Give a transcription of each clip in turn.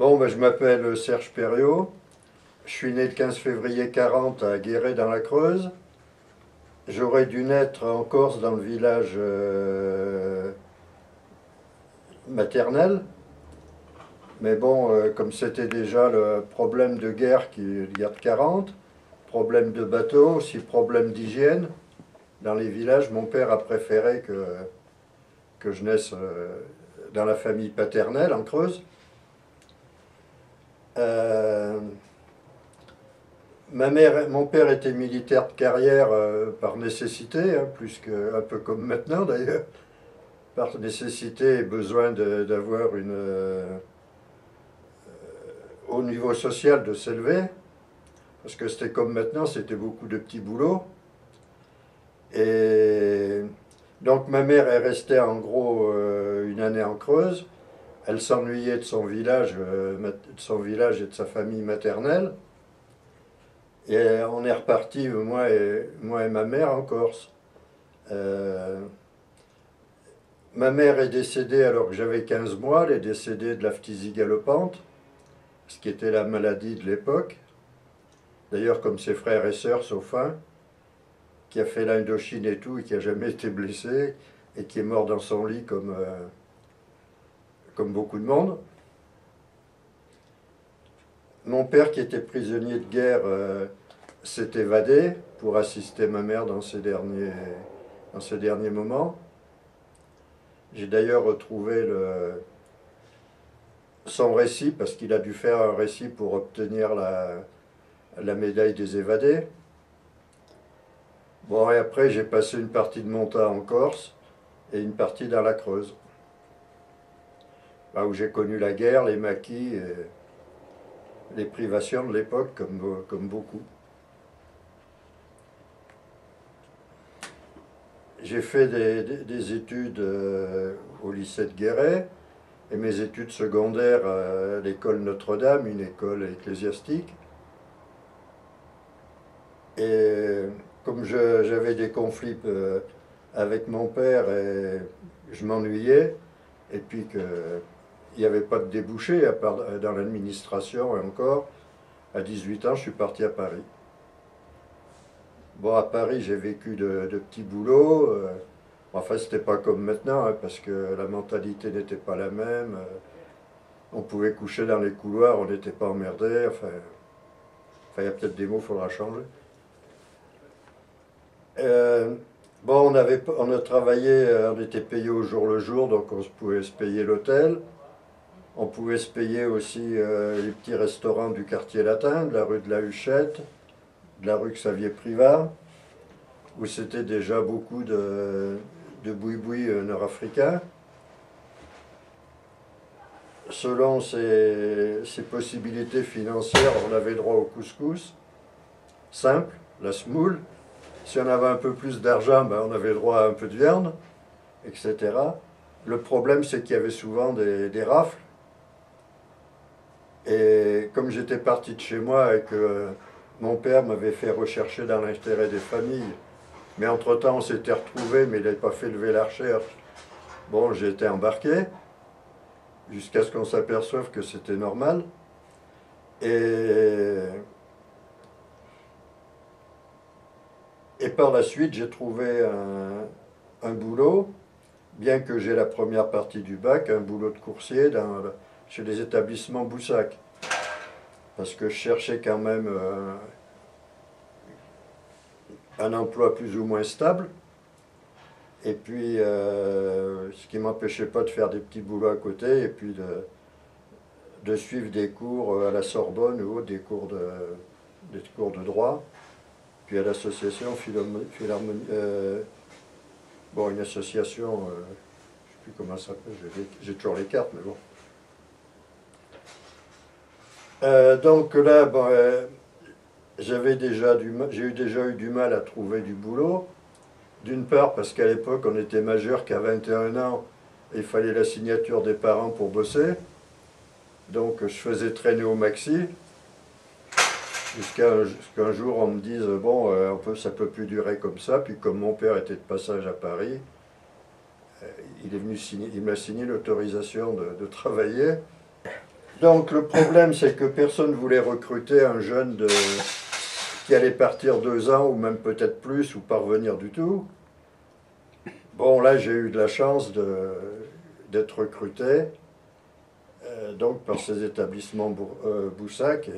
Bon, ben, je m'appelle Serge Perriot. Je suis né le 15 février 40 à Guéret dans la Creuse. J'aurais dû naître en Corse dans le village maternel. Mais bon, comme c'était déjà le problème de guerre guerre de 40, problème de bateau, aussi problème d'hygiène, dans les villages, mon père a préféré que je naisse dans la famille paternelle en Creuse. Euh, Mon père était militaire de carrière par nécessité, hein, un peu comme maintenant d'ailleurs, par nécessité et besoin d'avoir au niveau social de s'élever, parce que c'était comme maintenant, c'était beaucoup de petits boulots. Et donc ma mère est restée en gros une année en Creuse. Elle s'ennuyait de son village et de sa famille maternelle. Et on est reparti, moi et ma mère, en Corse. Euh, Ma mère est décédée alors que j'avais 15 mois. Elle est décédée de la phtisie galopante, ce qui était la maladie de l'époque. D'ailleurs, comme ses frères et sœurs, sauf un, qui a fait l'Indochine et tout, et qui n'a jamais été blessé, et qui est mort dans son lit comme beaucoup de monde. Mon père, qui était prisonnier de guerre, s'est évadé pour assister ma mère dans dans ces derniers moments. J'ai d'ailleurs retrouvé son récit, parce qu'il a dû faire un récit pour obtenir la médaille des évadés. Bon, et après, j'ai passé une partie de mon temps en Corse et une partie dans la Creuse, là où j'ai connu la guerre, les maquis, et les privations de l'époque, comme beaucoup. J'ai fait des études au lycée de Guéret et mes études secondaires à l'école Notre-Dame, une école ecclésiastique. Et comme j'avais des conflits avec mon père et je m'ennuyais, et puis qu'il n'y avait pas de débouché à part dans l'administration et encore, à 18 ans, je suis parti à Paris. Bon, à Paris, j'ai vécu de petits boulots. Enfin, c'était pas comme maintenant, hein, parce que la mentalité n'était pas la même. On pouvait coucher dans les couloirs, on n'était pas emmerdé. Il y a peut-être des mots, il faudra changer. Euh, bon, on a travaillé, on était payé au jour le jour, donc on pouvait se payer l'hôtel. On pouvait se payer aussi les petits restaurants du quartier latin, de la rue de la Huchette, de la rue Xavier-Privas, où c'était déjà beaucoup de boui-boui nord-africains. Selon ses possibilités financières, on avait droit au couscous, simple, la semoule. Si on avait un peu plus d'argent, ben on avait droit à un peu de viande, etc. Le problème, c'est qu'il y avait souvent des rafles. Et comme j'étais parti de chez moi et que mon père m'avait fait rechercher dans l'intérêt des familles, mais entre-temps on s'était retrouvés, mais il n'avait pas fait lever la recherche. Bon, j'ai été embarqué, jusqu'à ce qu'on s'aperçoive que c'était normal. Et, et par la suite, j'ai trouvé un boulot, bien que j'ai la première partie du bac, un boulot de coursier chez les établissements Boussac. Parce que je cherchais quand même un emploi plus ou moins stable. Et puis, ce qui ne m'empêchait pas de faire des petits boulots à côté, et puis de suivre des cours à la Sorbonne ou des cours de droit, puis à l'association Philharmonie, bon, une association, je ne sais plus comment ça s'appelle, j'ai toujours les cartes, mais bon. Donc là, bon, j'ai eu déjà eu du mal à trouver du boulot. D'une part parce qu'à l'époque on était majeur qu'à 21 ans, et il fallait la signature des parents pour bosser. Donc je faisais traîner au maxi, jusqu'à un jour on me dise bon, ça peut plus durer comme ça. Puis comme mon père était de passage à Paris, il m'a signé l'autorisation de travailler. Donc le problème, c'est que personne ne voulait recruter un jeune qui allait partir 2 ans, ou même peut-être plus, ou pas revenir du tout. Bon, là, j'ai eu de la chance d'être recruté, donc par ces établissements Boussac, et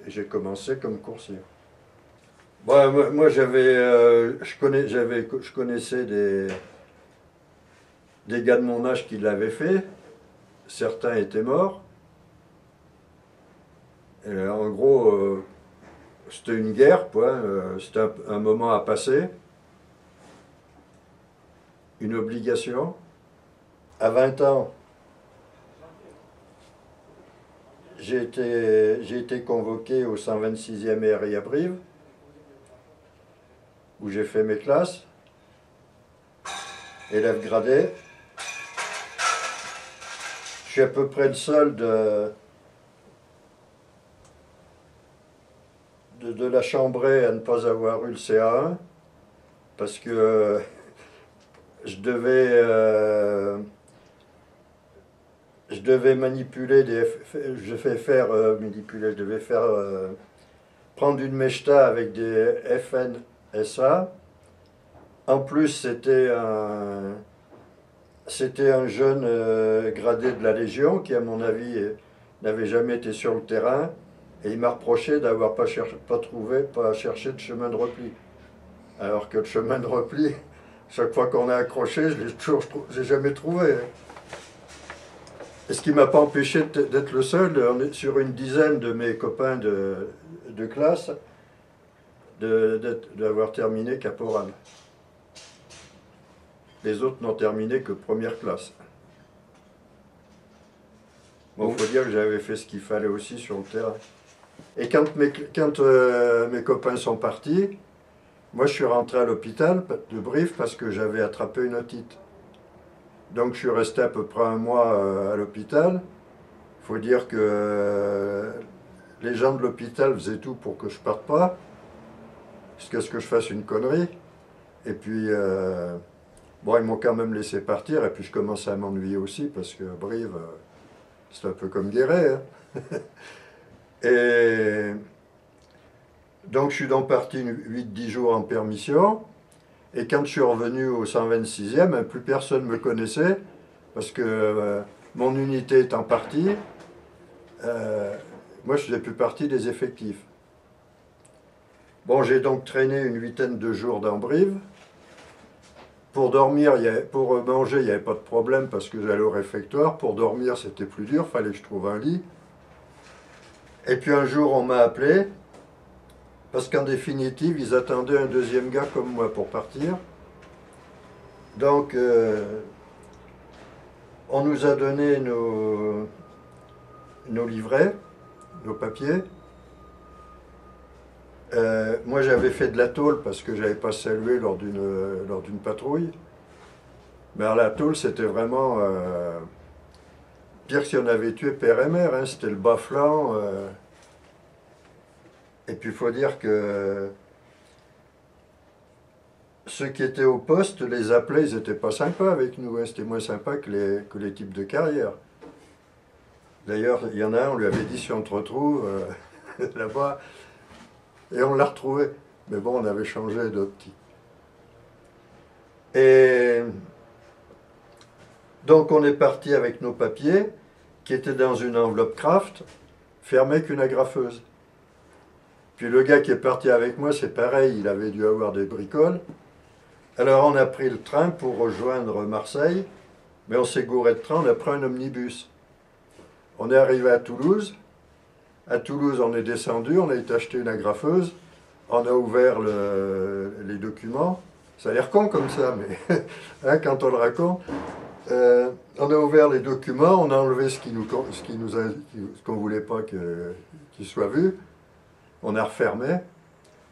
j'ai commencé comme coursier. Bon, moi je connaissais des gars de mon âge qui l'avaient fait. Certains étaient morts. Et en gros, c'était une guerre, quoi. C'était un moment à passer, une obligation. À 20 ans, j'ai été convoqué au 126e RI à Brive, où j'ai fait mes classes, élève gradé. Je suis à peu près le seul de la chambrée à ne pas avoir eu le CA1, parce que je devais, euh, je devais manipuler je fais faire manipuler, je devais faire prendre une mechta avec des FNSA. En plus, c'était un jeune gradé de la Légion qui, à mon avis, n'avait jamais été sur le terrain, et il m'a reproché d'avoir pas cherché de chemin de repli. Alors que le chemin de repli, chaque fois qu'on a accroché, j'ai jamais trouvé. Et ce qui m'a pas empêché d'être le seul, sur une dizaine de mes copains de classe, d'avoir terminé caporal. Les autres n'ont terminé que première classe. Bon, il faut dire que j'avais fait ce qu'il fallait aussi sur le terrain. Et quand mes copains sont partis, moi je suis rentré à l'hôpital de Brive parce que j'avais attrapé une otite. Donc je suis resté à peu près un mois à l'hôpital. Il faut dire que les gens de l'hôpital faisaient tout pour que je parte pas, jusqu'à ce que je fasse une connerie. Et puis, bon, ils m'ont quand même laissé partir, et puis je commençais à m'ennuyer aussi, parce que Brive, c'est un peu comme Guéret. Hein. Et donc je suis donc parti 8-10 jours en permission, et quand je suis revenu au 126e, plus personne ne me connaissait, parce que mon unité étant partie, moi je faisais plus partie des effectifs. Bon, j'ai donc traîné une huitaine de jours dans Brive. Pour dormir, pour manger, il n'y avait pas de problème parce que j'allais au réfectoire. Pour dormir, c'était plus dur, il fallait que je trouve un lit. Et puis un jour, on m'a appelé, parce qu'en définitive, ils attendaient un deuxième gars comme moi pour partir. Donc, on nous a donné nos livrets, nos papiers. Moi, j'avais fait de la tôle parce que j'avais pas salué lors d'une patrouille. Mais alors, la tôle, c'était vraiment pire que si on avait tué père et mère. Hein. C'était le bas-flanc. Et puis, il faut dire que ceux qui étaient au poste, les appelaient, ils n'étaient pas sympas avec nous. Hein. C'était moins sympa que les types de carrière. D'ailleurs, il y en a un, on lui avait dit si on te retrouve là-bas. Et on l'a retrouvé. Mais bon, on avait changé d'optique. Et donc on est parti avec nos papiers, qui étaient dans une enveloppe Kraft, fermée qu'une agrafeuse. Puis le gars qui est parti avec moi, c'est pareil, il avait dû avoir des bricoles. Alors on a pris le train pour rejoindre Marseille, mais on s'est gouré de train, on a pris un omnibus. On est arrivé à Toulouse. À Toulouse, on est descendu, on a été acheter une agrafeuse, on a ouvert les documents. Ça a l'air con comme ça, mais hein, quand on le raconte, on a ouvert les documents, on a enlevé ce qu'on ne voulait pas qu'il soit vu, on a refermé,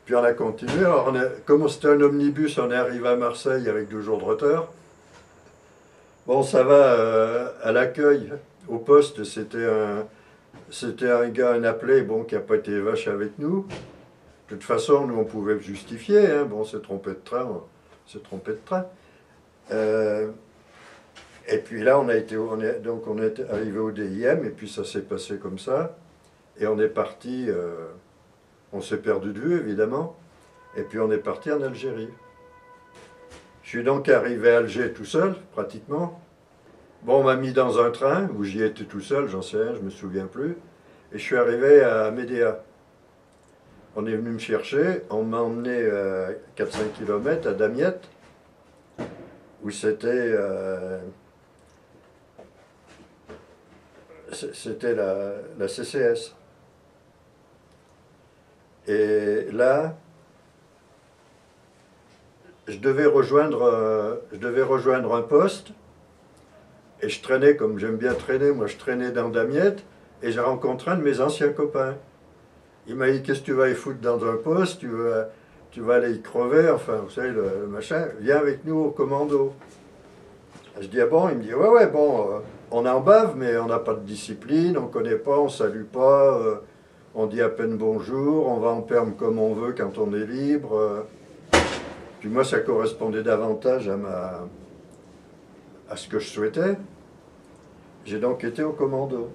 puis on a continué. Alors, comme c'était un omnibus, on est arrivé à Marseille avec 2 jours de retard. Bon, ça va, à l'accueil, au poste, c'était un gars, un appelé, bon, qui n'a pas été vache avec nous. De toute façon, nous, on pouvait justifier. Hein. Bon, on s'est trompé de train, on s'est trompé de train. Et puis là, donc on est arrivé au DIM, et puis ça s'est passé comme ça. Et on est parti, on s'est perdu de vue évidemment, et puis on est parti en Algérie. Je suis donc arrivé à Alger tout seul, pratiquement. Bon, on m'a mis dans un train, où j'y étais tout seul, j'en sais rien, je me souviens plus. Et je suis arrivé à Médéa. On est venu me chercher, on m'a emmené 4-5 km à Damiette, où c'était la CCS. Et là, je devais rejoindre un poste, et je traînais, comme j'aime bien traîner, moi je traînais dans Damiette, et j'ai rencontré un de mes anciens copains. Il m'a dit, qu'est-ce que tu vas y foutre dans un poste, tu vas aller y crever, enfin, vous savez, le machin, viens avec nous au commando. Je dis, ah bon? Il me dit, ouais, bon, on en bave, mais on n'a pas de discipline, on ne connaît pas, on ne salue pas, on dit à peine bonjour, on va en perme comme on veut quand on est libre. Puis moi, ça correspondait davantage à ce que je souhaitais. J'ai donc été au commando.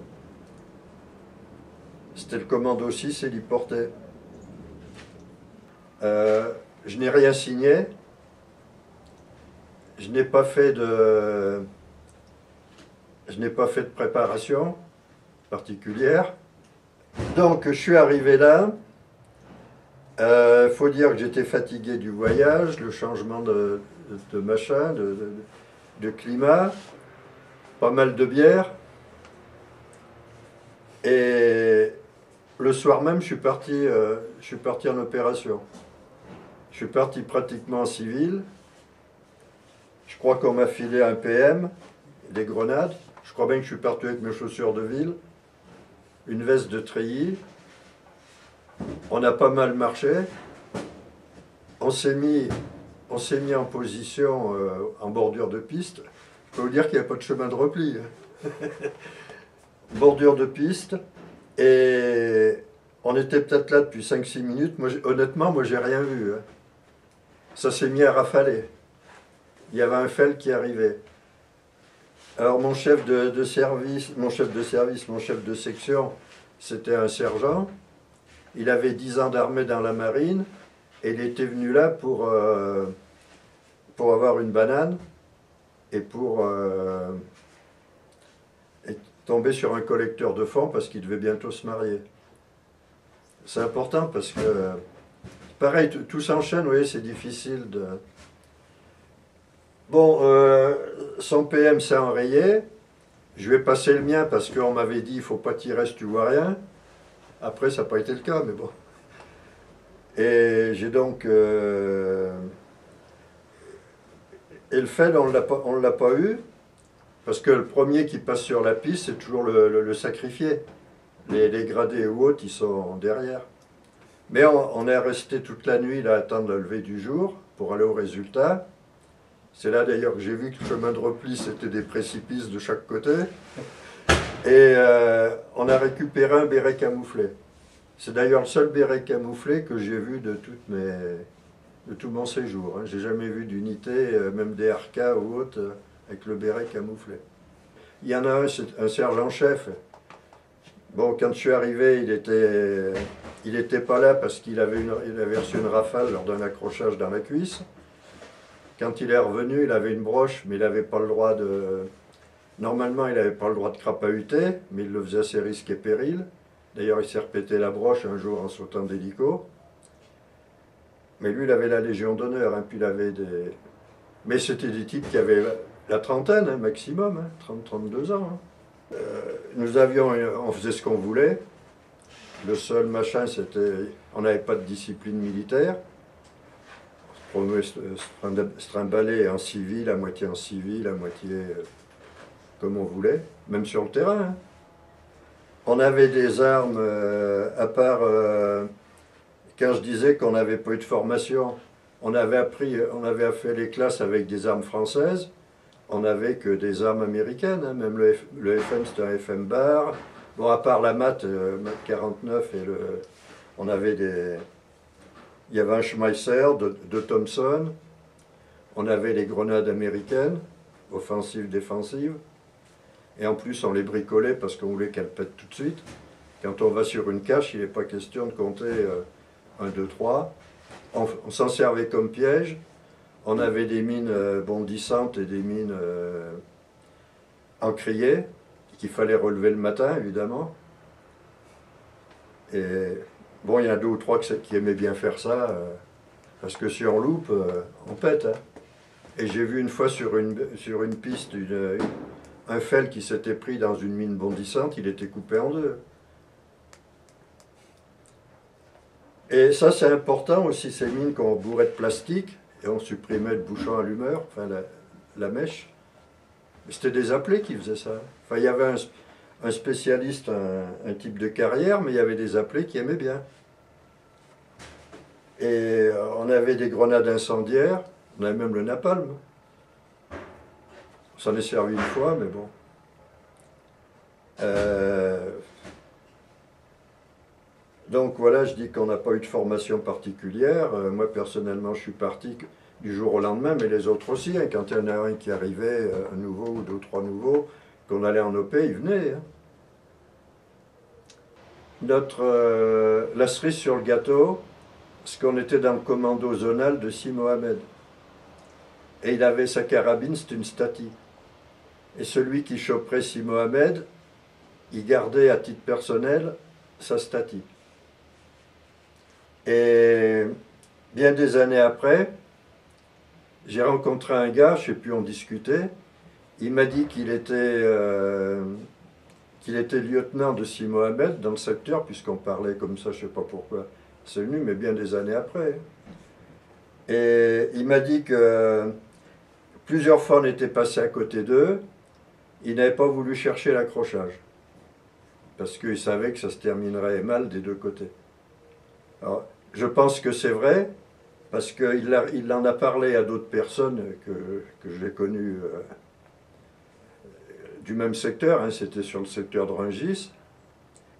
C'était le commando 6 héliporté. Je n'ai rien signé. Je n'ai pas fait de préparation particulière. Donc je suis arrivé là. Faut dire que j'étais fatigué du voyage, le changement de machin, de climat, pas mal de bière. Et le soir même, je suis parti en opération. Je suis parti pratiquement en civil. Je crois qu'on m'a filé un PM, des grenades. Je crois bien que je suis parti avec mes chaussures de ville, une veste de treillis. On a pas mal marché. On s'est mis en position en bordure de piste. Je peux vous dire qu'il n'y a pas de chemin de repli. Bordure de piste. Et on était peut-être là depuis 5-6 minutes. Moi, honnêtement, moi, j'ai rien vu. Ça s'est mis à rafaler. Il y avait un fel qui arrivait. Alors mon chef de section, c'était un sergent. Il avait 10 ans d'armée dans la marine et il était venu là pour avoir une banane et pour tomber sur un collecteur de fonds parce qu'il devait bientôt se marier. C'est important parce que, pareil, tout s'enchaîne, vous voyez, c'est difficile de... Bon, son PM s'est enrayé. Je vais passer le mien parce qu'on m'avait dit il ne faut pas tirer si tu vois rien. Après, ça n'a pas été le cas, mais bon. Et j'ai donc... et le fait, on ne l'a pas eu, parce que le premier qui passe sur la piste, c'est toujours le sacrifié. Les gradés ou autres, ils sont derrière. Mais on est resté toute la nuit là, à attendre le lever du jour pour aller au résultat. C'est là d'ailleurs que j'ai vu que le chemin de repli, c'était des précipices de chaque côté. Et on a récupéré un béret camouflé. C'est d'ailleurs le seul béret camouflé que j'ai vu de tout mon séjour. Hein. J'ai jamais vu d'unité, même des RK ou autres, avec le béret camouflé. Il y en a un, c'est un sergent-chef. Bon, quand je suis arrivé, il était pas là parce qu'il avait reçu une rafale lors d'un accrochage dans la cuisse. Quand il est revenu, il avait une broche, mais il n'avait pas le droit de... Normalement, il n'avait pas le droit de crapahuter, mais il le faisait à ses risques et périls. D'ailleurs, il s'est repété la broche un jour en sautant d'hélico. Mais lui, il avait la Légion d'honneur, hein, puis il avait des... Mais c'était des types qui avaient la trentaine, hein, maximum, hein, 30-32 ans. Hein. On faisait ce qu'on voulait. Le seul machin, c'était... On n'avait pas de discipline militaire. On se trimbalait en civil, à moitié comme on voulait, même sur le terrain. Hein. On avait des armes, à part quand je disais qu'on n'avait pas eu de formation, on avait fait les classes avec des armes françaises, on n'avait que des armes américaines, hein. Même le FM c'était un FM bar, bon à part la MAT 49 et on avait il y avait un Schmeisser de Thompson, on avait les grenades américaines, offensive, défensive. Et en plus, on les bricolait parce qu'on voulait qu'elles pètent tout de suite. Quand on va sur une cache, il n'est pas question de compter 1, 2, 3. On s'en servait comme piège. On avait des mines bondissantes et des mines encriées qu'il fallait relever le matin, évidemment. Et bon, il y en a 2 ou 3 qui aimaient bien faire ça, parce que si on loupe, on pète. Hein. Et j'ai vu une fois sur une piste un fel qui s'était pris dans une mine bondissante, il était coupé en 2. Et ça, c'est important aussi, ces mines qu'on bourrait de plastique, et on supprimait le bouchon allumeur, enfin la mèche. C'était des appelés qui faisaient ça. Enfin, il y avait un spécialiste, un type de carrière, mais il y avait des appelés qui aimaient bien. Et on avait des grenades incendiaires, on avait même le napalm. On s'en est servi une fois, mais bon. Donc voilà, je dis qu'on n'a pas eu de formation particulière. Moi, personnellement, je suis parti du jour au lendemain, mais les autres aussi. Hein. Quand il y en a un qui arrivait, un nouveau ou 2 ou 3 nouveaux, qu'on allait en OP, ils venaient. Hein. La cerise sur le gâteau, c'est qu'on était dans le commando zonal de Si Mohamed. Et il avait sa carabine, c'était une Stati. Et celui qui choperait Si Mohamed, il gardait à titre personnel sa Stati. Et bien des années après, j'ai rencontré un gars, je ne sais plus, on discutait. Il m'a dit qu'il était lieutenant de Si Mohamed dans le secteur, puisqu'on parlait comme ça, je ne sais pas pourquoi c'est venu, mais bien des années après. Et il m'a dit que plusieurs fois on était passé à côté d'eux, il n'avait pas voulu chercher l'accrochage, parce qu'il savait que ça se terminerait mal des 2 côtés. Alors, je pense que c'est vrai, parce qu'il en a parlé à d'autres personnes que j'ai connues du même secteur, hein, c'était sur le secteur de Rungis,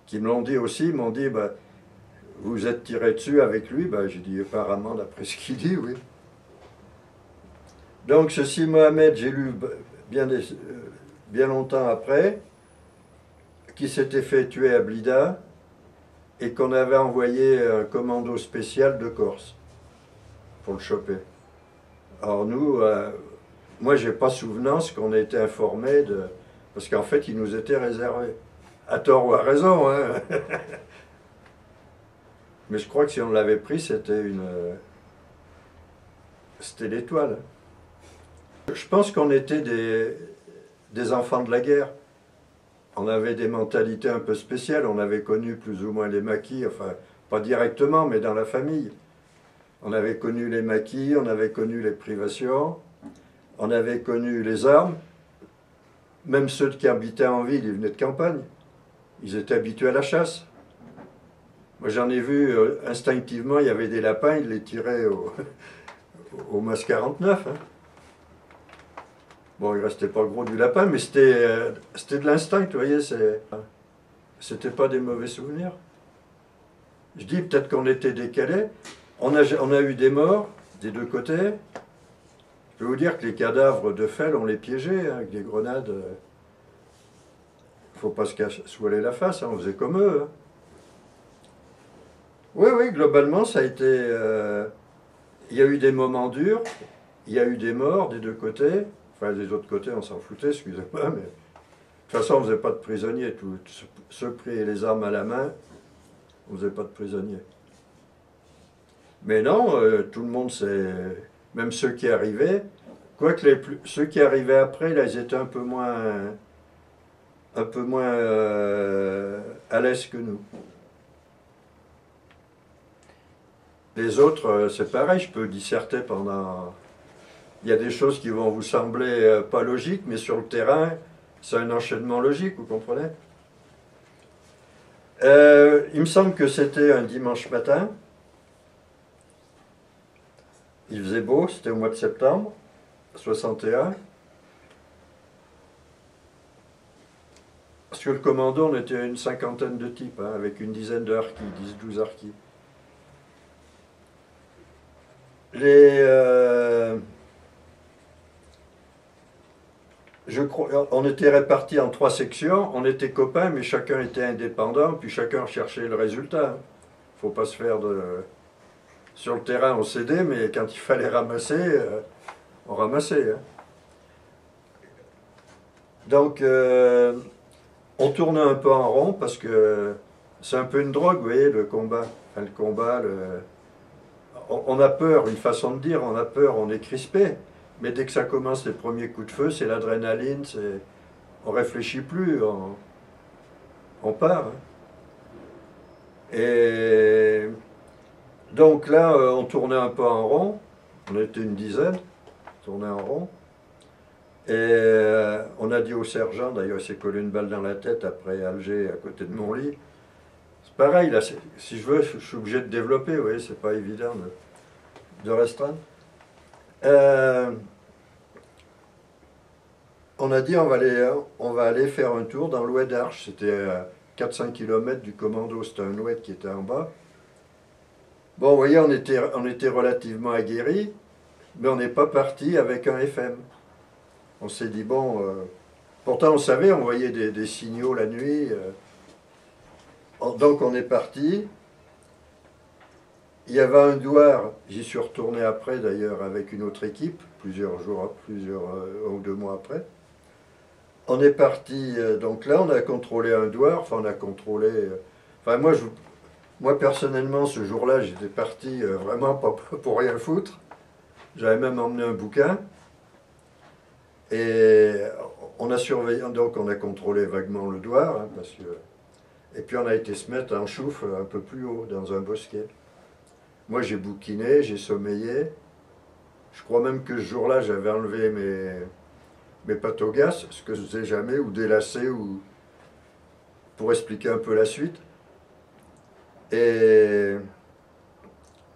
qui me l'ont dit aussi, ils m'ont dit, bah, vous êtes tiré dessus avec lui, bah, j'ai dit apparemment, d'après ce qu'il dit, oui. Donc ce Si Mohamed, j'ai lu bien longtemps après, qui s'était fait tuer à Blida, et qu'on avait envoyé un commando spécial de Corse pour le choper. Alors nous, moi j'ai pas souvenance qu'on ait été informé de... Parce qu'en fait, il nous était réservé. À tort ou à raison, hein. Mais je crois que si on l'avait pris, c'était l'étoile. Je pense qu'on était des enfants de la guerre. On avait des mentalités un peu spéciales. On avait connu plus ou moins les maquis, enfin, pas directement, mais dans la famille. On avait connu les maquis, on avait connu les privations, on avait connu les armes. Même ceux qui habitaient en ville, ils venaient de campagne. Ils étaient habitués à la chasse. Moi, j'en ai vu, instinctivement, il y avait des lapins, ils les tiraient au MAS 49. Hein. Bon, il restait pas gros du lapin, mais c'était de l'instinct, vous voyez. C'était pas des mauvais souvenirs. Je dis peut-être qu'on était décalés. On a eu des morts des 2 côtés. Je peux vous dire que les cadavres de fel, on les piégeait hein, avec des grenades. Faut pas se voiler la face, hein, on faisait comme eux. Hein. Oui, oui, globalement, ça a été... il y a eu des moments durs, il y a eu des morts des 2 côtés. Enfin, des autres côtés, on s'en foutait, excusez-moi, mais... De toute façon, on ne faisait pas de prisonniers. Ceux pris les armes à la main, on ne faisait pas de prisonniers. Mais non, tout le monde s'est... Même ceux qui arrivaient, quoique ceux qui arrivaient après, là, ils étaient un peu moins à l'aise que nous. Les autres, c'est pareil, je peux disserter pendant... Il y a des choses qui vont vous sembler pas logiques, mais sur le terrain, c'est un enchaînement logique, vous comprenez? Il me semble que c'était un dimanche matin. Il faisait beau, c'était au mois de septembre 61. Sur le commando, on était une 50aine de types, hein, avec une dizaine de harkis, 10-12 harkis. on était répartis en 3 sections, on était copains, mais chacun était indépendant, puis chacun cherchait le résultat. Faut pas se faire de... Sur le terrain, on s'aidait, mais quand il fallait ramasser, on ramassait. Hein. Donc, on tournait un peu en rond, parce que c'est un peu une drogue, vous voyez, le combat. Enfin, le combat, on a peur, une façon de dire, on a peur, on est crispé. Mais dès que ça commence les premiers coups de feu, c'est l'adrénaline, on réfléchit plus, on part. Hein. Et donc là, on tournait un peu en rond, on était une dizaine, on tournait en rond. Et on a dit au sergent, d'ailleurs il s'est collé une balle dans la tête après Alger, à côté de mon lit. C'est pareil, là, si je veux, je suis obligé de développer, vous voyez, c'est pas évident de restreindre. On a dit on va aller faire un tour dans l'oued d'Arche. C'était à 4-5 km du commando, c'était un oued qui était en bas. Bon, vous voyez, on était relativement aguerris, mais on n'est pas parti avec un FM. On s'est dit, bon, pourtant on savait, on voyait des signaux la nuit. Donc on est parti. Il y avait un douar, j'y suis retourné après d'ailleurs avec une autre équipe, plusieurs jours, 1 ou 2 mois après. On est parti, donc là on a contrôlé un douar, enfin on a contrôlé... enfin moi personnellement ce jour-là j'étais parti vraiment pas pour rien foutre. J'avais même emmené un bouquin. Et on a surveillé, donc on a contrôlé vaguement le douar, hein, parce que... Et puis on a été se mettre en chouffe un peu plus haut, dans un bosquet. Moi j'ai bouquiné, j'ai sommeillé. Je crois même que ce jour-là j'avais enlevé mes patogas, ce que je faisais jamais, ou délacé, ou pour expliquer un peu la suite. Et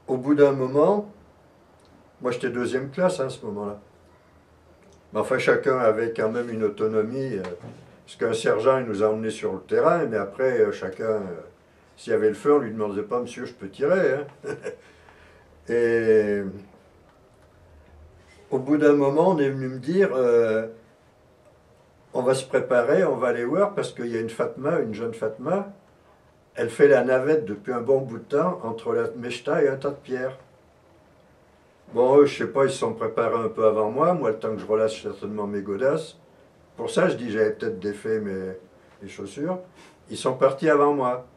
au bout d'un moment, moi j'étais deuxième classe hein, à ce moment-là. Mais enfin chacun avait quand même une autonomie, parce qu'un sergent il nous a emmenés sur le terrain, mais après chacun, s'il y avait le feu, on lui demandait pas, monsieur, je peux tirer. Hein. Et au bout d'un moment, on est venu me dire, on va se préparer, on va aller voir, parce qu'il y a une Fatma, une jeune Fatma, elle fait la navette depuis un bon bout de temps entre la Mechta et un tas de pierres. Bon, eux, je sais pas, ils se sont préparés un peu avant moi, le temps que je relâche certainement mes godasses. Pour ça, je dis, j'avais peut-être défait mes chaussures. Ils sont partis avant moi.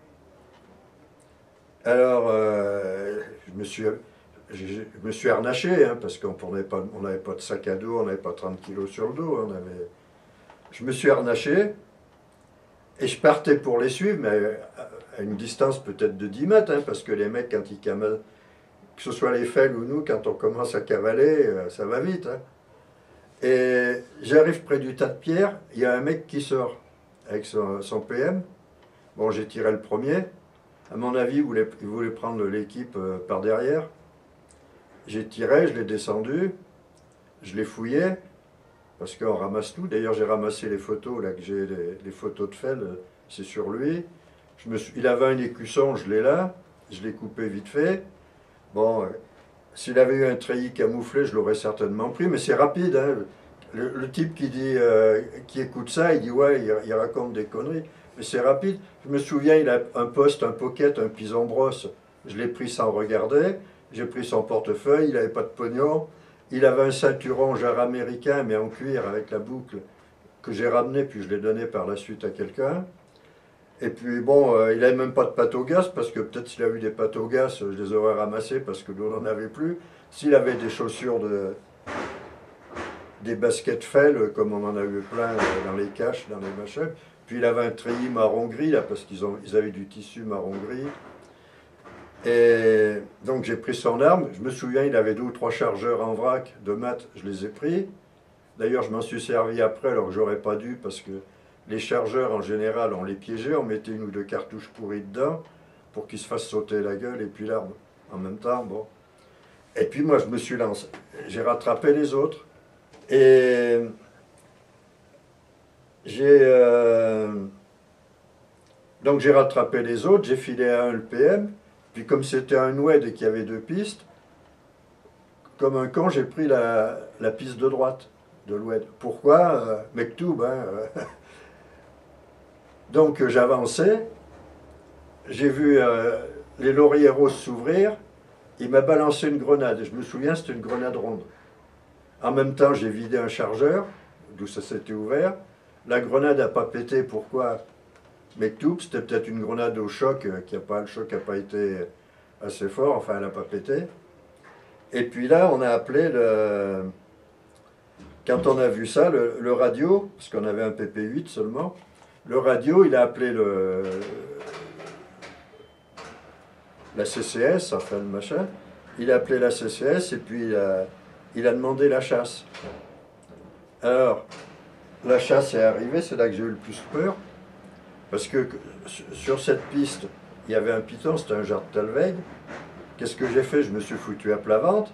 Alors, je me suis harnaché, hein, parce qu'on n'avait pas de sac à dos, on n'avait pas 30 kilos sur le dos. Je me suis harnaché et je partais pour les suivre, mais à une distance peut-être de 10 mètres, hein, parce que les mecs, quand ils cavalent, que ce soit les fèles ou nous, quand on commence à cavaler, ça va vite. Hein. Et j'arrive près du tas de pierres, il y a un mec qui sort avec son PM. Bon, j'ai tiré le premier. À mon avis, il voulait prendre l'équipe par derrière. J'ai tiré, je l'ai descendu, je l'ai fouillé, parce qu'on ramasse tout. D'ailleurs, j'ai ramassé les photos, là, que j'ai, les photos de Fell, c'est sur lui. Il avait un écusson, je l'ai là, je l'ai coupé vite fait. Bon, s'il avait eu un treillis camouflé, je l'aurais certainement pris, mais c'est rapide. Hein. Le type qui écoute ça, il dit ouais, il raconte des conneries, mais c'est rapide. Je me souviens, il a un poste, un pocket, un pison brosse. Je l'ai pris sans regarder. J'ai pris son portefeuille, il n'avait pas de pognon. Il avait un ceinturon genre américain, mais en cuir avec la boucle, que j'ai ramené, puis je l'ai donné par la suite à quelqu'un. Et puis bon, il n'avait même pas de pâte au gaz, parce que peut-être s'il avait eu des pâtes au gaz, je les aurais ramassées, parce que nous n'en avait plus. S'il avait des chaussures, des baskets Fell, comme on en a eu plein dans les caches, dans les machins. Puis il avait un treillis marron gris, là, parce ils avaient du tissu marron gris. Et donc j'ai pris son arme. Je me souviens, il avait 2 ou 3 chargeurs en vrac de maths, je les ai pris. D'ailleurs, je m'en suis servi après, alors que j'aurais pas dû, parce que les chargeurs, en général, on les piégeait, on mettait 1 ou 2 cartouches pourries dedans pour qu'ils se fassent sauter la gueule, et puis l'arme en même temps. Bon. Et puis moi, je me suis lancé. J'ai rattrapé les autres. Et donc j'ai rattrapé les autres, j'ai filé à un le PM. Puis comme c'était un oued et qu'il y avait 2 pistes, comme un con, j'ai pris la piste de droite. de l'Oued. Pourquoi Mektoub, hein, Donc j'avançais, j'ai vu les lauriers roses s'ouvrir, il m'a balancé une grenade. Je me souviens, c'était une grenade ronde. En même temps, j'ai vidé un chargeur, d'où ça s'était ouvert. La grenade n'a pas pété, pourquoi Mektoub, c'était peut-être une grenade au choc, le choc n'a pas été assez fort, enfin elle n'a pas pété. Et puis là, on a appelé quand on a vu ça, le radio, parce qu'on avait un PP8 seulement, le radio, il a appelé la CCS, enfin le machin, il a appelé la CCS et puis il a demandé la chasse. Alors, la chasse est arrivée, c'est là que j'ai eu le plus peur, parce que sur cette piste, il y avait un piton, c'était un Jartelweg. Qu'est-ce que j'ai fait? Je me suis foutu à plat ventre,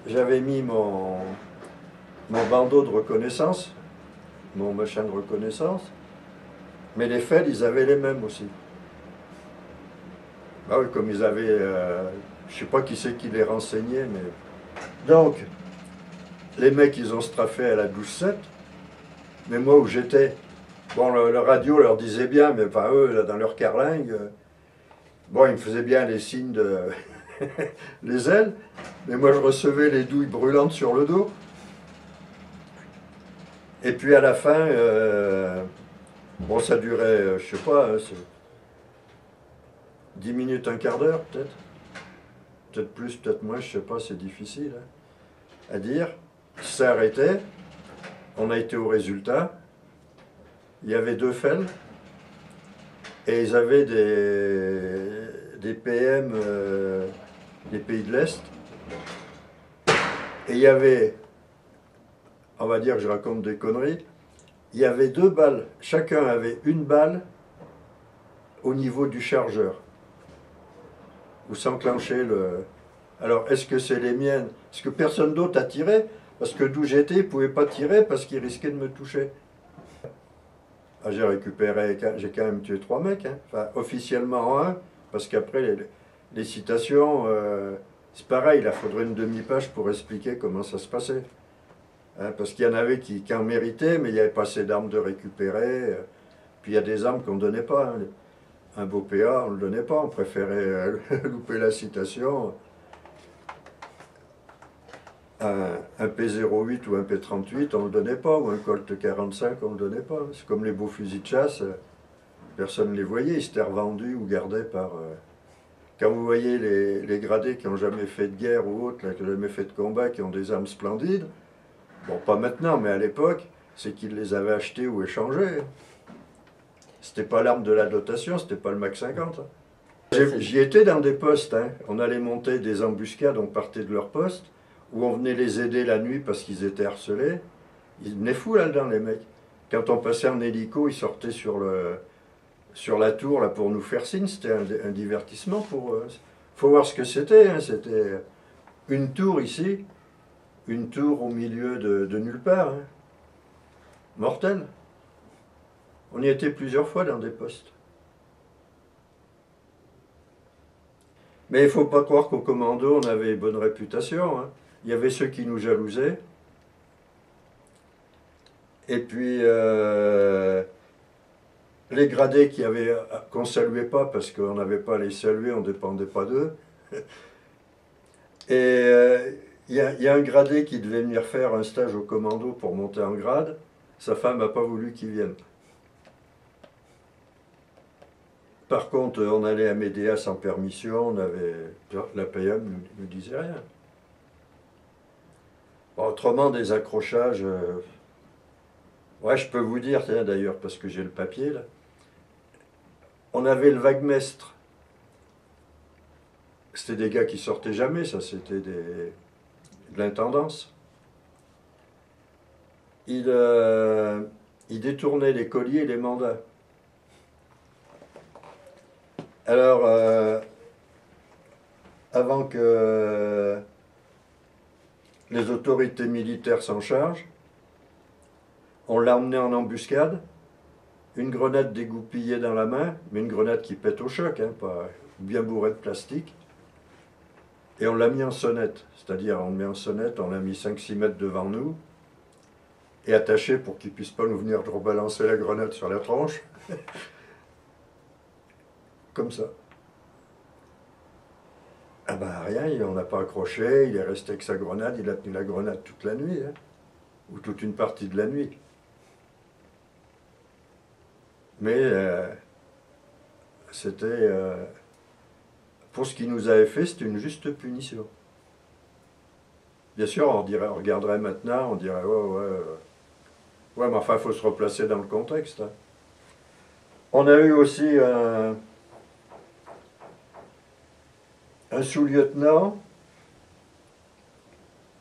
j'avais mis mon bandeau de reconnaissance, mon machin de reconnaissance, mais les feds, ils avaient les mêmes aussi. Ah oui, comme ils avaient, je sais pas qui c'est qui les renseignait, mais... Donc, les mecs, ils ont strafé à la 12-7, mais moi où j'étais, bon, le radio leur disait bien, mais pas eux, là, dans leur carlingue, bon, ils me faisaient bien les signes de... les ailes, mais moi je recevais les douilles brûlantes sur le dos. Et puis à la fin, bon, ça durait, je sais pas, 10 minutes, un quart d'heure peut-être. Peut-être plus, peut-être moins, je sais pas, c'est difficile à dire. Ça arrêtait, on a été au résultat. Il y avait 2 FEL et ils avaient des PM des pays de l'Est. Et il y avait, on va dire que je raconte des conneries, il y avait 2 balles, chacun avait une balle au niveau du chargeur, où s'enclenchait le... Alors, est-ce que c'est les miennes? Parce que personne d'autre a tiré, parce que d'où j'étais, ils ne pouvaient pas tirer, parce qu'ils risquaient de me toucher. Ah, j'ai récupéré, j'ai quand même tué 3 mecs, hein. Enfin, officiellement 1, parce qu'après, les citations, c'est pareil, il faudrait une demi-page pour expliquer comment ça se passait. Hein, parce qu'il y en avait qui en méritaient, mais il n'y avait pas assez d'armes de récupérer. Puis il y a des armes qu'on ne donnait pas. Hein. Un beau PA, on ne le donnait pas, on préférait louper la citation. Un P08 ou un P38, on ne le donnait pas, ou un Colt 45, on ne le donnait pas. C'est comme les beaux fusils de chasse, personne ne les voyait, ils s'étaient revendus ou gardés par... Quand vous voyez les gradés qui n'ont jamais fait de guerre ou autre, là, qui n'ont jamais fait de combat, qui ont des armes splendides, bon, pas maintenant, mais à l'époque, c'est qu'ils les avaient achetées ou échangées. C'était pas l'arme de la dotation, c'était pas le Mac 50. J'y étais dans des postes, hein. On allait monter des embuscades, on partait de leur poste, où on venait les aider la nuit parce qu'ils étaient harcelés. Ils venaient fous là-dedans, les mecs. Quand on passait en hélico, ils sortaient sur la tour là, pour nous faire signe, c'était un divertissement pour eux. Faut voir ce que c'était, hein. C'était une tour ici, une tour au milieu de nulle part, hein. Mortel. On y était plusieurs fois dans des postes. Mais il ne faut pas croire qu'au commando, on avait bonne réputation, hein. Il y avait ceux qui nous jalousaient. Et puis, les gradés qu'on ne saluait pas parce qu'on n'avait pas à les saluer, on ne dépendait pas d'eux. Et il y a un gradé qui devait venir faire un stage au commando pour monter en grade. Sa femme n'a pas voulu qu'il vienne. Par contre, on allait à Médéa sans permission, la PM ne nous disait rien. Bon, autrement, des accrochages... Ouais, je peux vous dire, d'ailleurs, parce que j'ai le papier, là. On avait le vaguemestre. C'était des gars qui sortaient jamais, ça, c'était de l'intendance. Il détournait les colliers et les mandats. Alors, avant que les autorités militaires s'en chargent, on l'a emmené en embuscade, une grenade dégoupillée dans la main, mais une grenade qui pète au choc, hein, pas bien bourrée de plastique, et on l'a mis en sonnette, c'est-à-dire on le met en sonnette, on l'a mis 5-6 mètres devant nous, et attaché pour qu'il ne puisse pas nous venir de rebalancer la grenade sur la tronche. Comme ça. Ah ben rien, on n'a pas accroché, il est resté avec sa grenade, il a tenu la grenade toute la nuit, hein, ou toute une partie de la nuit. Mais c'était... pour ce qu'il nous avait fait, c'était une juste punition. Bien sûr, on regarderait maintenant, on dirait, ouais, mais enfin, il faut se replacer dans le contexte. Hein. On a eu aussi un sous-lieutenant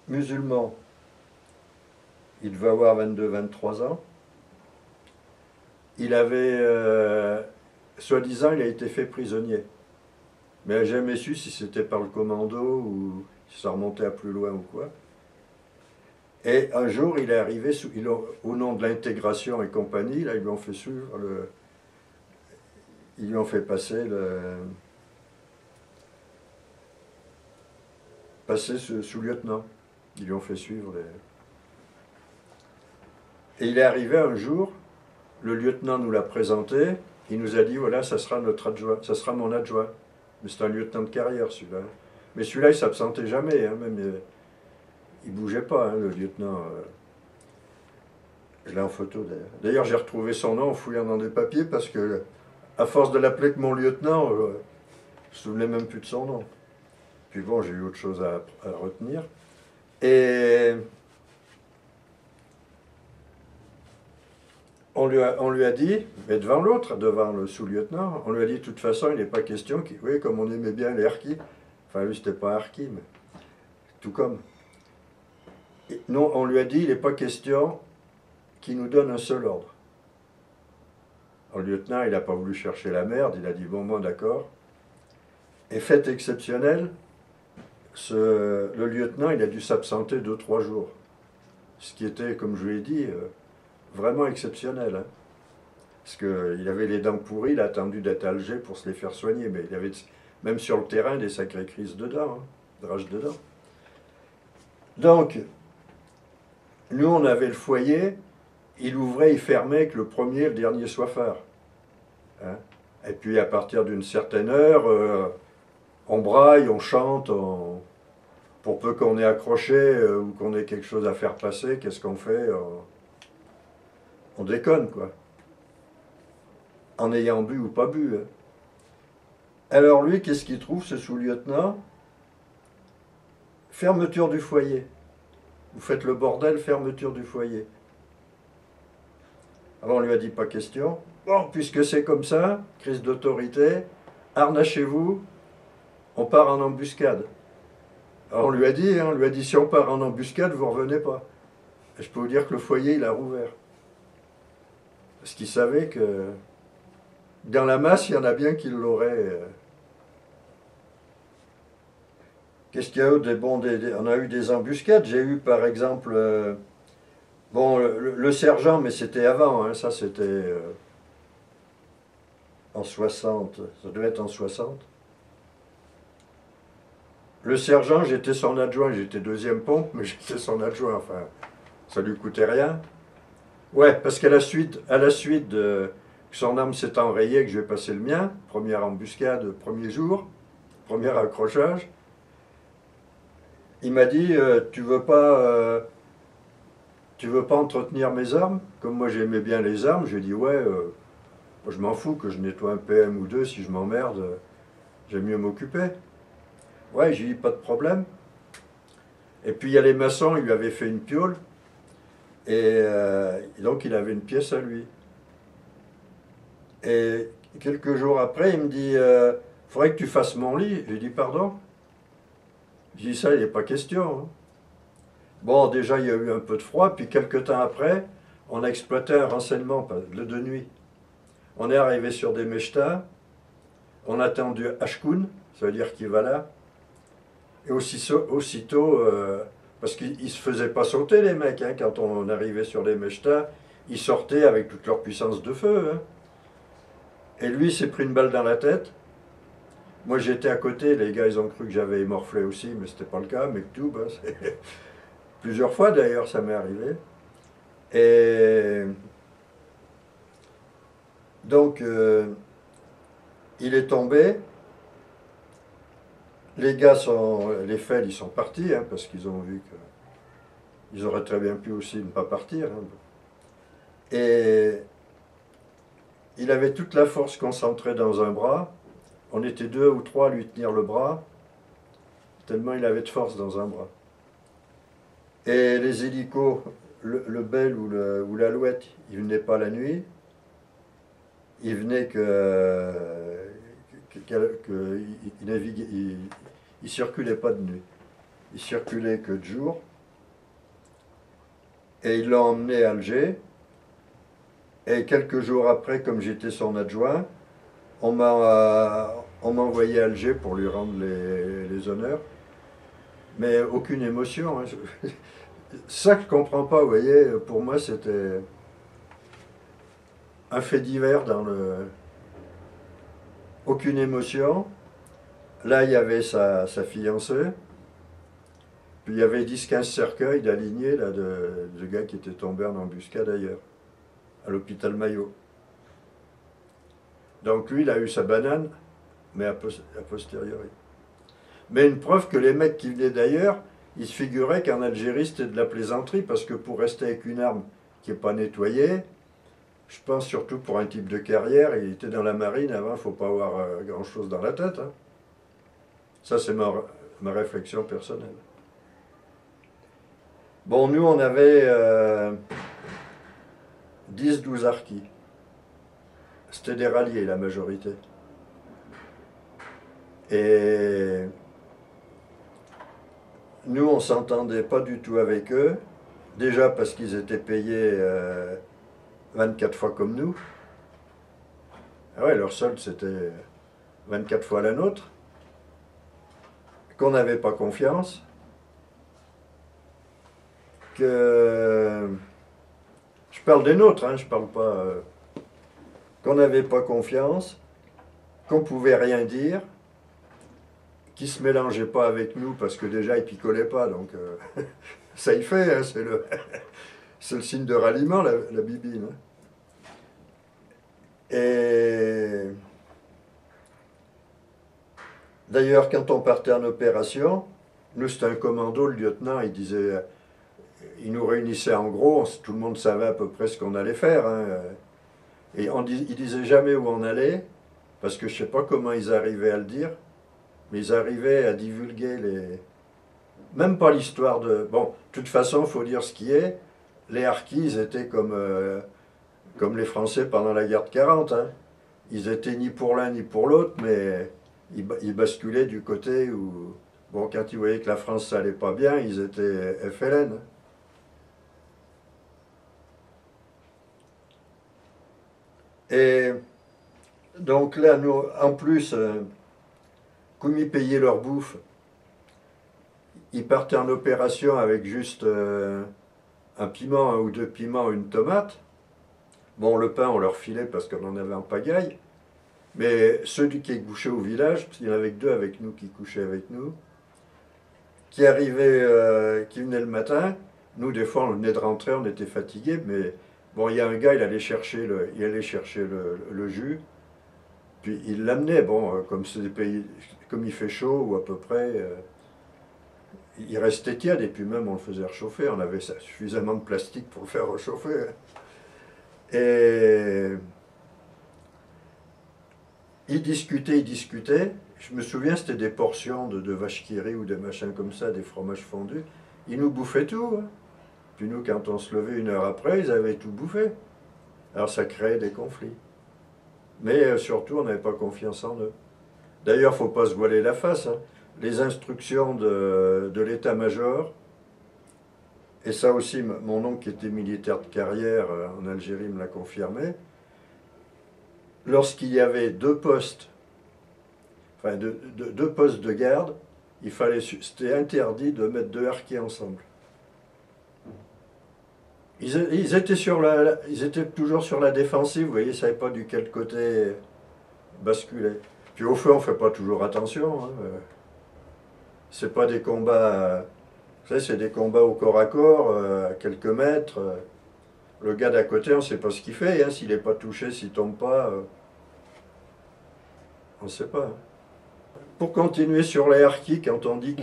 musulman. Il devait avoir 22-23 ans. Il avait, soi-disant, il a été fait prisonnier. Mais il n'a jamais su si c'était par le commando ou si ça remontait à plus loin ou quoi. Et un jour, il est arrivé, au nom de l'intégration et compagnie, là, ils lui ont fait suivre ils lui ont fait passer ce sous-lieutenant. Ils lui ont fait suivre Et il est arrivé un jour, le lieutenant nous l'a présenté, il nous a dit, voilà, ça sera notre adjoint, ça sera mon adjoint. Mais c'est un lieutenant de carrière, celui-là. Mais celui-là, il s'absentait jamais, hein, même, il bougeait pas, hein, le lieutenant. Je l'ai en photo, d'ailleurs. D'ailleurs, j'ai retrouvé son nom en fouillant dans des papiers, parce que, à force de l'appeler que mon lieutenant, je ne me souvenais même plus de son nom. Puis bon, j'ai eu autre chose à retenir. Et on lui a dit, mais devant l'autre, devant le sous-lieutenant, on lui a dit, de toute façon, il n'est pas question, oui, comme on aimait bien les harkis, enfin lui, c'était pas harki, mais tout comme. Non, on lui a dit, il n'est pas question qu'il nous donne un seul ordre. Alors, le lieutenant, il n'a pas voulu chercher la merde, il a dit, bon, d'accord. Et fait exceptionnel, le lieutenant, il a dû s'absenter 2-3 jours. Ce qui était, comme je l'ai dit, vraiment exceptionnel. Hein. Parce qu'il avait les dents pourries, il a attendu d'être à Alger pour se les faire soigner. Mais il avait, même sur le terrain, des sacrées crises de dents, hein, de rage de dents. Donc, nous, on avait le foyer, il ouvrait, il fermait, que le premier, le dernier soit phare. Hein. Et puis, à partir d'une certaine heure, on braille, on chante, pour peu qu'on ait accroché ou qu'on ait quelque chose à faire passer, qu'est-ce qu'on fait? On déconne, quoi. En ayant bu ou pas bu. Hein. Alors lui, qu'est-ce qu'il trouve, ce sous-lieutenant? Fermeture du foyer. Vous faites le bordel, fermeture du foyer. Alors on lui a dit, pas question. Bon, puisque c'est comme ça, crise d'autorité, harnachez-vous, on part en embuscade. Alors on lui a dit, si on part en embuscade, vous ne revenez pas. Et je peux vous dire que le foyer, il a rouvert. Parce qu'il savait que dans la masse, il y en a bien qui l'auraient. Qu'est-ce qu'il y a eu on a eu des embuscades. J'ai eu par exemple, le sergent, mais c'était avant, hein, ça c'était en 60, ça devait être en 60. Le sergent, j'étais son adjoint, j'étais deuxième pompe, mais j'étais son adjoint, enfin, ça lui coûtait rien. Ouais, parce qu'à la suite de que son arme s'est enrayée, que j'ai passé le mien, première embuscade, premier jour, premier accrochage, il m'a dit, tu veux pas entretenir mes armes? Comme moi j'aimais bien les armes, j'ai dit, ouais, moi je m'en fous que je nettoie un PM ou deux, si je m'emmerde, j'aime mieux m'occuper. Ouais, j'ai dit, pas de problème. Et puis il y a les maçons, il lui avait fait une piole, et donc il avait une pièce à lui. Et quelques jours après, il me dit, faudrait que tu fasses mon lit. J'ai dit, pardon? J'ai dit, ça, il n'est pas question. Hein. Bon, déjà, il y a eu un peu de froid, puis quelques temps après, on a exploité un renseignement, le de nuit. On est arrivé sur des mechtas, on a attendu Ashkoun, ça veut dire qu'il va là, et aussitôt parce qu'ils ne se faisaient pas sauter les mecs, hein, quand on arrivait sur les mechtas, ils sortaient avec toute leur puissance de feu. Hein. Et lui, il s'est pris une balle dans la tête. Moi, j'étais à côté, les gars, ils ont cru que j'avais morflé aussi, mais c'était pas le cas, mais tout, plusieurs fois d'ailleurs, ça m'est arrivé. Et donc, il est tombé. Les gars les FEL, ils sont partis, hein, parce qu'ils ont vu qu'ils auraient très bien pu aussi ne pas partir, hein. Et il avait toute la force concentrée dans un bras. On était 2 ou 3 à lui tenir le bras, tellement il avait de force dans un bras. Et les hélicos, le Bell ou l'Alouette, ils venaient pas la nuit. Ils venaient ils naviguaient, ils circulaient pas de nuit. Ils circulaient que de jour. Et ils l'ont emmené à Alger. Et quelques jours après, comme j'étais son adjoint, on m'a envoyé à Alger pour lui rendre les honneurs. Mais aucune émotion, hein. Ça que je comprends pas, vous voyez, pour moi c'était un fait divers dans le... Aucune émotion. Là, il y avait sa fiancée. Puis il y avait 10-15 cercueils d'alignés là, de gars qui étaient tombés en embuscade ailleurs, à l'hôpital Maillot. Donc lui, il a eu sa banane, mais a posteriori. Mais une preuve que les mecs qui venaient d'ailleurs, ils se figuraient qu'en Algérie, c'était de la plaisanterie, parce que pour rester avec une arme qui n'est pas nettoyée, je pense surtout pour un type de carrière, il était dans la marine avant, il ne faut pas avoir grand-chose dans la tête, hein. Ça, c'est ma réflexion personnelle. Bon, nous, on avait 10-12 harkis. C'était des ralliés, la majorité. Et nous, on ne s'entendait pas du tout avec eux. Déjà parce qu'ils étaient payés 24 fois comme nous. Ah ouais, leur solde, c'était 24 fois la nôtre. Qu'on n'avait pas confiance. Que... Je parle des nôtres, hein, je parle pas... qu'on n'avait pas confiance, qu'on pouvait rien dire, qu'ils se mélangeaient pas avec nous parce que déjà ils picolaient pas, donc ça y fait, hein, c'est le signe de ralliement, la bibine, hein. Et d'ailleurs, quand on partait en opération, nous c'était un commando, le lieutenant, il nous réunissait en gros, tout le monde savait à peu près ce qu'on allait faire, hein. Et il disait jamais où on allait, parce que je sais pas comment ils arrivaient à le dire, mais ils arrivaient à divulguer même pas l'histoire de... Bon, de toute façon, il faut dire ce qui est, les harkis, ils étaient comme les Français pendant la guerre de 40, hein. Ils étaient ni pour l'un ni pour l'autre, mais ils basculaient du côté où... Bon, quand ils voyaient que la France, ça allait pas bien, ils étaient FLN. Et donc là, nous, en plus, comme ils payaient leur bouffe, ils partaient en opération avec juste un piment, 1 ou 2 piments, une tomate. Bon, le pain, on leur filait parce qu'on en avait en pagaille. Mais ceux qui couchaient au village, parce qu'il y en avait que 2 avec nous qui couchaient avec nous, qui arrivaient, qui venaient le matin, nous, des fois, on venait de rentrer, on était fatigués, mais bon, il y a un gars, il allait chercher le jus, puis il l'amenait, bon, comme c'est des pays, comme il fait chaud, ou à peu près, il restait tiède, et puis même on le faisait réchauffer, on avait suffisamment de plastique pour le faire réchauffer. Et il discutait. Je me souviens, c'était des portions de vache qui rit ou des machins comme ça, des fromages fondus. Ils nous bouffaient tout, hein. Puis nous, quand on se levait 1 heure après, ils avaient tout bouffé. Alors ça créait des conflits. Mais surtout, on n'avait pas confiance en eux. D'ailleurs, il ne faut pas se voiler la face, hein. Les instructions de l'état-major, et ça aussi, mon oncle qui était militaire de carrière en Algérie me l'a confirmé, lorsqu'il y avait 2 postes, enfin 2 postes de garde, c'était interdit de mettre 2 harkis ensemble. Ils étaient toujours sur la défensive, vous voyez, ils ne savaient pas du quel côté basculer. Puis au feu, on ne fait pas toujours attention, hein. C'est pas des combats, vous savez, c'est des combats au corps à corps, à quelques mètres. le gars d'à côté, on ne sait pas ce qu'il fait, hein, s'il n'est pas touché, s'il ne tombe pas, on ne sait pas. Hein. Pour continuer sur les harkis, quand on dit que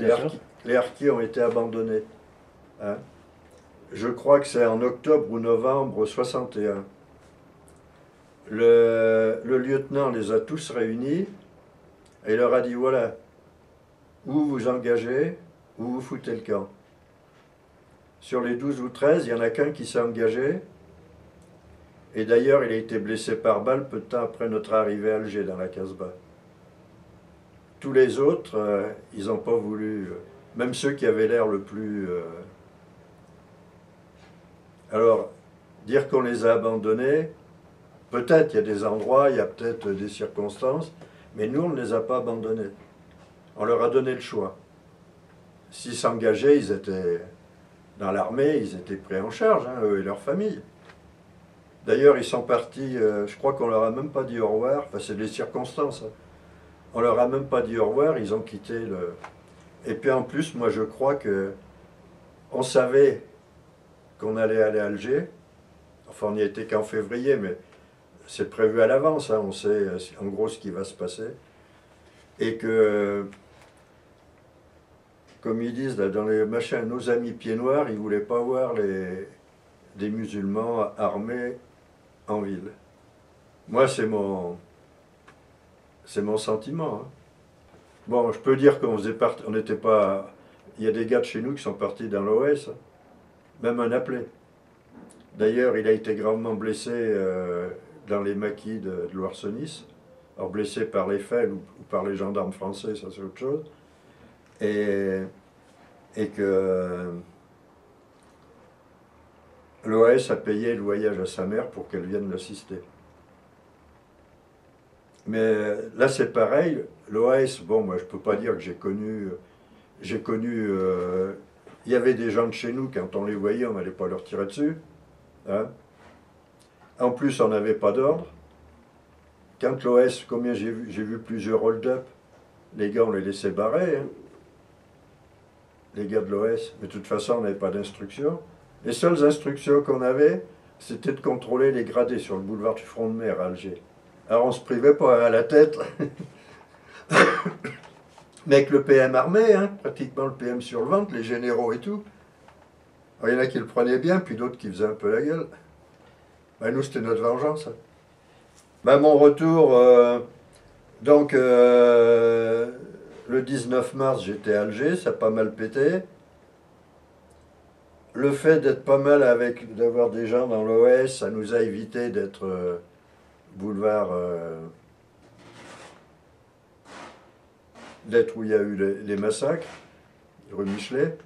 les harkis ont été abandonnés, hein, je crois que c'est en octobre ou novembre 61. Le lieutenant les a tous réunis et il leur a dit voilà, ou vous engagez, ou vous foutez le camp. Sur les 12 ou 13, il n'y en a qu'un qui s'est engagé. Et d'ailleurs, il a été blessé par balle peu de temps après notre arrivée à Alger, dans la Casbah. Tous les autres, ils n'ont pas voulu, même ceux qui avaient l'air le plus... Alors, dire qu'on les a abandonnés, peut-être il y a des endroits, il y a peut-être des circonstances, mais nous, on ne les a pas abandonnés. On leur a donné le choix. S'ils s'engageaient, ils étaient dans l'armée, ils étaient pris en charge, hein, eux et leurs familles. D'ailleurs, ils sont partis, je crois qu'on leur a même pas dit au revoir, enfin c'est des circonstances. Hein. On leur a même pas dit au revoir, ils ont quitté le... Et puis en plus, moi je crois que on savait qu'on allait aller à Alger, enfin on n'y était qu'en février, mais c'est prévu à l'avance, hein, on sait en gros ce qui va se passer. Et que, comme ils disent là, dans les machins, nos amis pieds noirs, ils ne voulaient pas voir des musulmans armés en ville. Moi, c'est mon sentiment. Hein. Bon, je peux dire qu'on faisait partie, on n'était pas... Il y a des gars de chez nous qui sont partis dans l'OS, même un appelé. D'ailleurs, il a été gravement blessé dans les maquis de Loire-Sonis. Alors blessé par les faibles ou par les gendarmes français, ça c'est autre chose. Et que l'OAS a payé le voyage à sa mère pour qu'elle vienne l'assister. Mais là c'est pareil, l'OAS, bon moi je peux pas dire que j'ai connu, il y avait des gens de chez nous, quand on les voyait, on n'allait pas leur tirer dessus. Hein. En plus on n'avait pas d'ordre. Quand l'OS, combien j'ai vu plusieurs hold-up, les gars on les laissait barrer, hein. Les gars de l'OS, mais de toute façon on n'avait pas d'instructions. Les seules instructions qu'on avait, c'était de contrôler les gradés sur le boulevard du Front de Mer à Alger. Alors on ne se privait pas à la tête, mais avec le PM armé, hein, pratiquement le PM sur le ventre, les généraux et tout. Alors, il y en a qui le prenaient bien, puis d'autres qui faisaient un peu la gueule. Ben, nous c'était notre vengeance. Ben, mon retour, donc le 19 mars j'étais à Alger, ça a pas mal pété. Le fait d'être pas mal d'avoir des gens dans l'OS, ça nous a évité d'être boulevard, d'être où il y a eu les massacres, rue Michelet.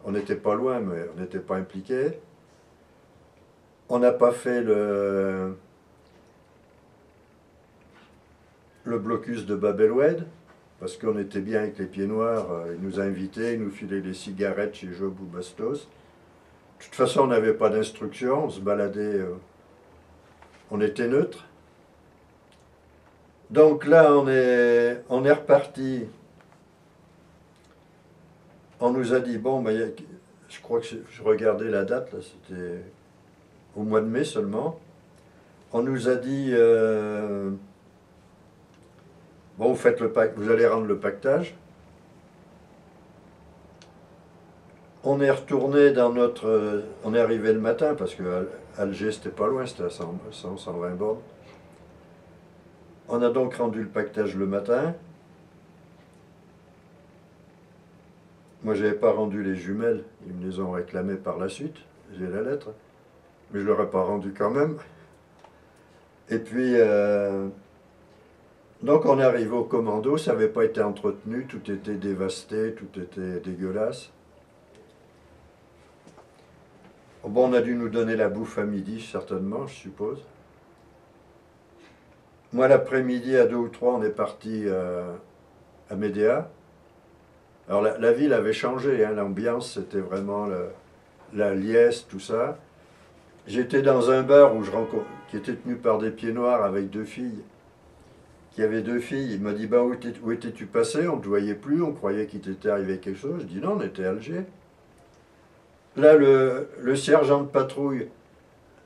On n'était pas loin, mais on n'était pas impliqués. On n'a pas fait le blocus de Bab el-Oued, parce qu'on était bien avec les pieds noirs, il nous a invités, il nous filait des cigarettes chez Job ou Bastos. De toute façon, on n'avait pas d'instruction, on se baladait, on était neutre. Donc là, on est reparti. On nous a dit, bon, ben, je crois que je regardais la date, là, c'était au mois de mai seulement. On nous a dit, bon, vous allez rendre le pactage. On est retourné dans notre... on est arrivé le matin, parce que Alger, c'était pas loin, c'était à 120 bornes. On a donc rendu le pactage le matin. Moi, je n'avais pas rendu les jumelles, ils me les ont réclamées par la suite, j'ai la lettre, mais je ne leur ai pas rendu quand même. Et puis, donc on est arrivé au commando, ça n'avait pas été entretenu, tout était dévasté, tout était dégueulasse. Bon, on a dû nous donner la bouffe à midi, certainement, je suppose. Moi, l'après-midi, à 2 ou 3, on est parti à Médéa. Alors, la ville avait changé, hein, l'ambiance, c'était vraiment la liesse, tout ça. J'étais dans un bar qui était tenu par des pieds noirs avec 2 filles. Qui avait 2 filles. Il m'a dit, bah, où étais-tu passé? On ne te voyait plus, on croyait qu'il t'était arrivé quelque chose. Je dis, non, on était à Alger. Là, le sergent de patrouille,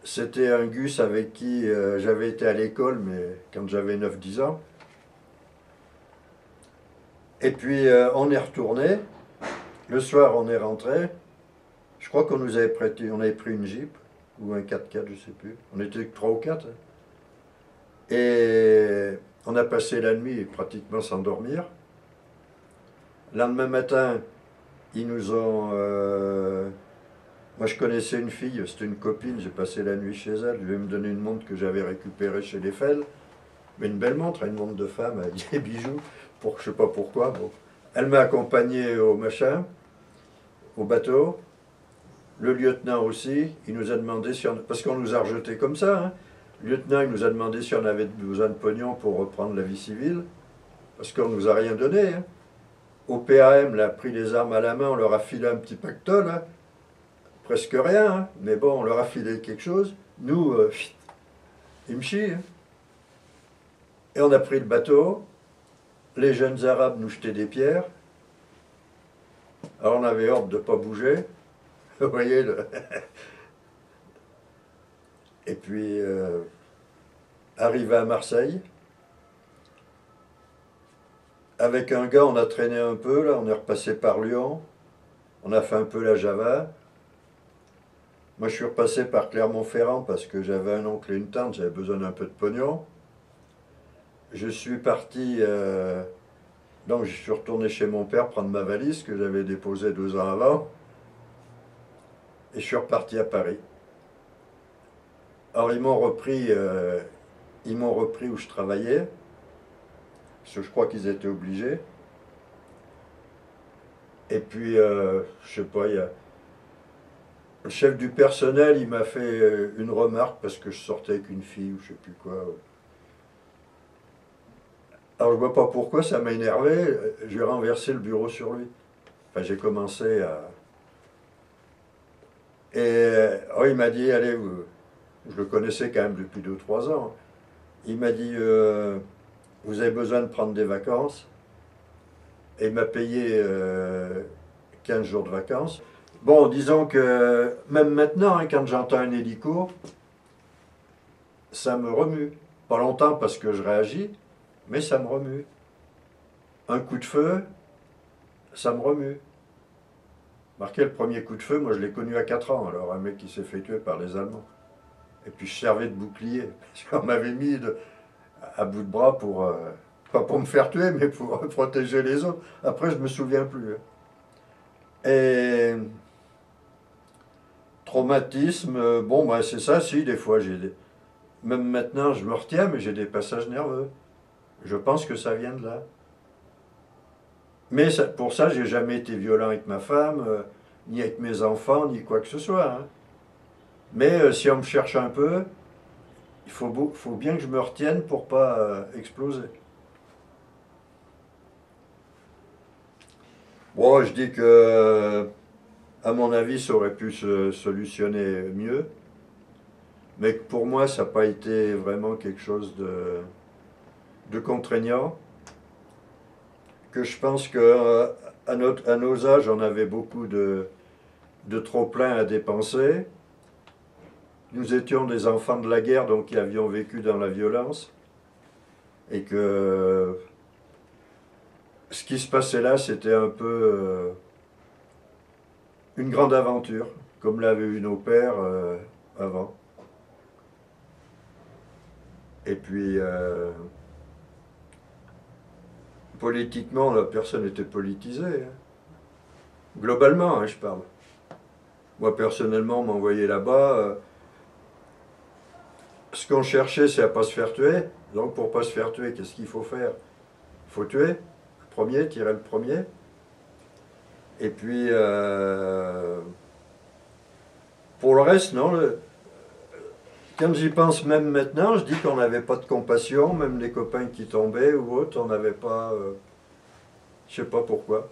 c'était un Gus avec qui j'avais été à l'école, mais quand j'avais 9 10 ans. Et puis on est retourné. Le soir, on est rentré. Je crois qu'on nous avait prêté, on avait pris une Jeep ou un 4x4, je sais plus. On était que 3 ou 4. Et on a passé la nuit pratiquement sans dormir. Le lendemain matin, ils nous ont. Moi, je connaissais une fille, c'était une copine, j'ai passé la nuit chez elle. Je vais me donner une montre que j'avais récupérée chez les Fels. Mais une belle montre, une montre de femme avec des bijoux, pour je sais pas pourquoi. Bon. Elle m'a accompagné au machin, au bateau. Le lieutenant aussi, il nous a demandé si on. Parce qu'on nous a rejetés comme ça, hein. Le lieutenant, il nous a demandé si on avait besoin de pognon pour reprendre la vie civile. Parce qu'on nous a rien donné, hein. Au PAM, là, pris les armes à la main, on leur a filé un petit pactole, hein. Presque rien, hein. Mais bon, on leur a filé quelque chose. Nous, ils me chient, hein. Et on a pris le bateau. Les jeunes Arabes nous jetaient des pierres. Alors on avait ordre de ne pas bouger. Vous voyez le... Et puis, arrivé à Marseille, avec un gars, on a traîné un peu, là, on est repassé par Lyon, on a fait un peu la Java. Moi, je suis repassé par Clermont-Ferrand parce que j'avais un oncle et une tante, j'avais besoin d'un peu de pognon. Je suis parti, donc je suis retourné chez mon père prendre ma valise que j'avais déposée 2 ans avant, et je suis reparti à Paris. Alors ils m'ont repris où je travaillais, parce que je crois qu'ils étaient obligés. Et puis, je sais pas, il y a le chef du personnel, il m'a fait une remarque parce que je sortais avec une fille ou je sais plus quoi. Alors je vois pas pourquoi, ça m'a énervé, j'ai renversé le bureau sur lui. Enfin, j'ai commencé à... Et oh, il m'a dit, allez, je le connaissais quand même depuis 2 3 ans. Il m'a dit, vous avez besoin de prendre des vacances. Et il m'a payé 15 jours de vacances. Bon, disons que même maintenant, hein, quand j'entends un hélico, ça me remue. Pas longtemps parce que je réagis, mais ça me remue. Un coup de feu, ça me remue. Marqué le premier coup de feu, moi je l'ai connu à 4 ans, alors un mec qui s'est fait tuer par les Allemands. Et puis je servais de bouclier, parce qu'on m'avait mis à bout de bras pour, pas pour me faire tuer, mais pour protéger les autres. Après, je me souviens plus, hein. Et traumatisme, bon, bah, c'est ça, si, des fois, même maintenant, je me retiens, mais j'ai des passages nerveux. Je pense que ça vient de là. Mais pour ça, j'ai jamais été violent avec ma femme, ni avec mes enfants, ni quoi que ce soit, hein. Mais si on me cherche un peu, il faut bien que je me retienne pour pas exploser. Bon, je dis que, à mon avis, ça aurait pu se solutionner mieux, mais que pour moi, ça n'a pas été vraiment quelque chose de contraignant. Que je pense que à nos âges, on avait beaucoup de trop-plein à dépenser. Nous étions des enfants de la guerre, donc qui avions vécu dans la violence. Et que ce qui se passait là, c'était un peu une grande aventure, comme l'avaient eu nos pères avant. Et puis, politiquement, la personne était politisée, hein. Globalement, hein, je parle. Moi, personnellement, on m'envoyait là-bas. Ce qu'on cherchait, c'est à ne pas se faire tuer. Donc, pour ne pas se faire tuer, qu'est-ce qu'il faut faire? Il faut tuer. Le premier, tirer le premier. Et puis, pour le reste, non. Quand j'y pense même maintenant, je dis qu'on n'avait pas de compassion, même les copains qui tombaient ou autres, on n'avait pas... je sais pas pourquoi.